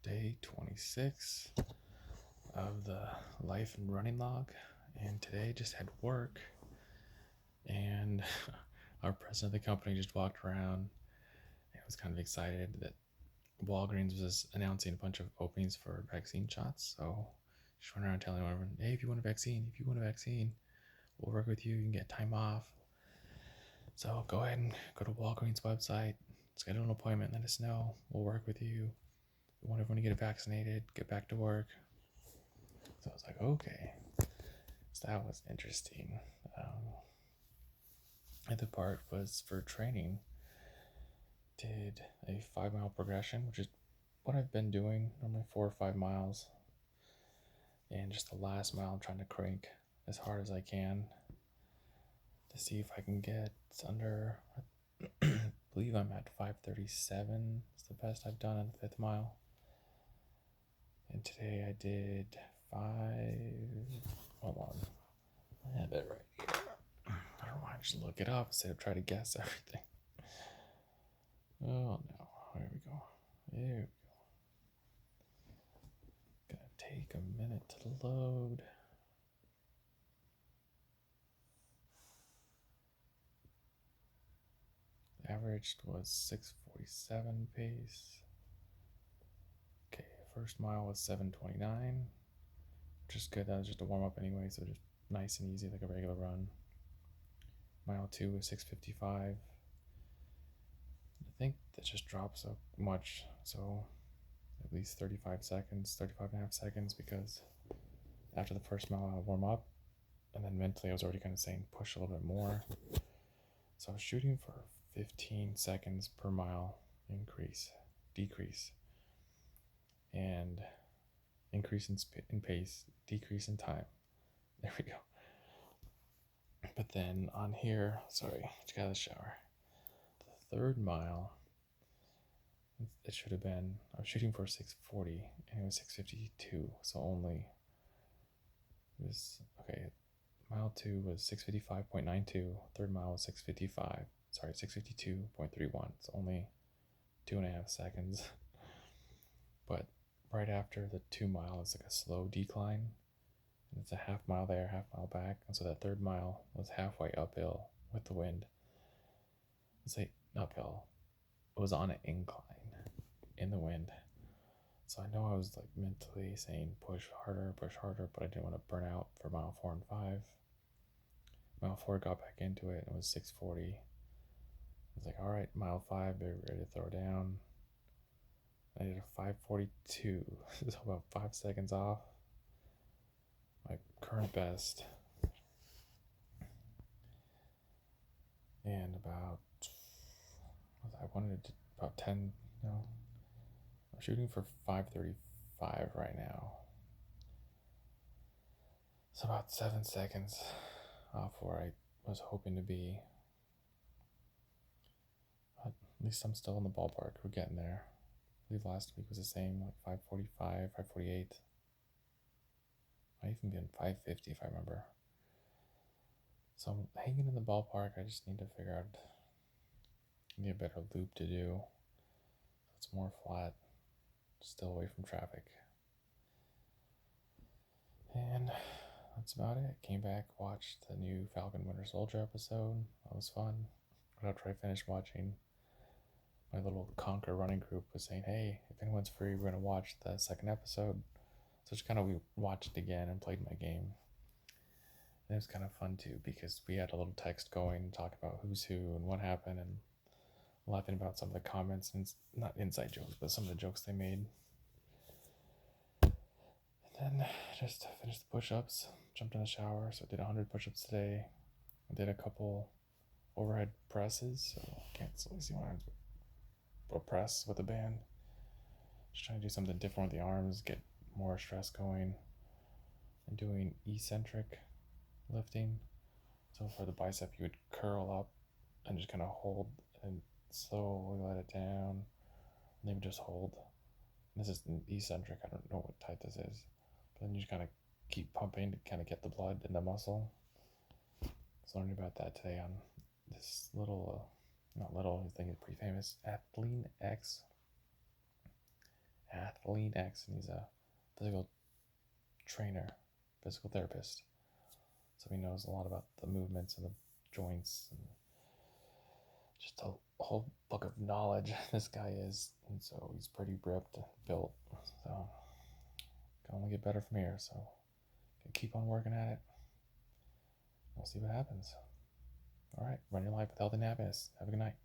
day 26 of the life and running log, and today just had work, and our president of the company just walked around and was kind of excited that Walgreens was announcing a bunch of openings for vaccine shots. So just went around telling everyone, hey, if you want a vaccine, we'll work with you. You can get time off. So go ahead and go to Walgreens website, schedule an appointment, let us know. We'll work with you. We want everyone to get vaccinated, get back to work. So I was like, okay. So that was interesting. The other part was for training. Did a 5 mile progression, which is what I've been doing, normally 4 or 5 miles. And just the last mile, I'm trying to crank as hard as I can to see if I can get under, I believe I'm at 5:37. It's the best I've done on the 5th mile. And today I did 5. Hold on. I have it right here. I don't know why I just look it up instead of try to guess everything. Oh no. There we go. Gonna take a minute to load. Averaged was 6:47 pace. Okay, first mile was 7:29, which is good. That was just a warm up anyway, so just nice and easy like a regular run. Mile 2 was 6:55. I think that just dropped so much, so at least 35 and a half seconds, because after the first mile I warm up, and then mentally I was already kind of saying push a little bit more. So I was shooting for 15 seconds per mile decrease, and increase in pace, decrease in time. There we go. But then on here, sorry, just got out of the shower. The 3rd mile, it should have been, I was shooting for 6:40 and it was 6:52, so only, it was, okay, mile 2 was 6:55.92, 3rd mile was 6:52.31, it's only 2.5 seconds. But right after the 2 mile, it's like a slow decline, and it's a half mile there, half mile back, and so that 3rd mile was halfway uphill with the wind. It's like uphill, it was on an incline in the wind. So I know I was like mentally saying push harder, but I didn't want to burn out for mile 4 and 5. Mile 4 got back into it, and it was 6:40. I was like, all right, mile 5, they're ready to throw down. I did a 5:42, so about 5 seconds off my current best. And about, I wanted to, about 10, no, I'm shooting for 5:35 right now. So about 7 seconds off where I was hoping to be. But at least I'm still in the ballpark. We're getting there. I believe last week was the same, like 5:45, 5:48. Might even been 5:50 if I remember. So I'm hanging in the ballpark. I just need to figure out, I need a better loop to do. It's more flat, still away from traffic. And that's about it. Came back, watched the new Falcon Winter Soldier episode. That was fun. Right after I finished watching, my little Conquer running group was saying, hey, if anyone's free, we're going to watch the 2nd episode. So just kind of, we watched it again and played my game. And it was kind of fun too, because we had a little text going, talking about who's who and what happened, and laughing about some of the comments, and not inside jokes, but some of the jokes they made. And then just finished the push-ups, jumped in the shower, so I did 100 push-ups today. I did a couple overhead presses, so I can't really see when I press with a band. Just trying to do something different with the arms, get more stress going. And doing eccentric lifting. So for the bicep, you would curl up and just kind of hold and slowly let it down. And then you just hold. This is an eccentric. I don't know what type this is. But then you just kind of keep pumping to kind of get the blood in the muscle. So learning about that today on this little, not little, I think it's pretty famous, Athlean X Lean X, and he's a physical trainer, physical therapist. So he knows a lot about the movements and the joints and just a whole book of knowledge. This guy is, and so he's pretty ripped, built. So can only get better from here. So can keep on working at it. We'll see what happens. All right, run your life with health and happiness. Have a good night.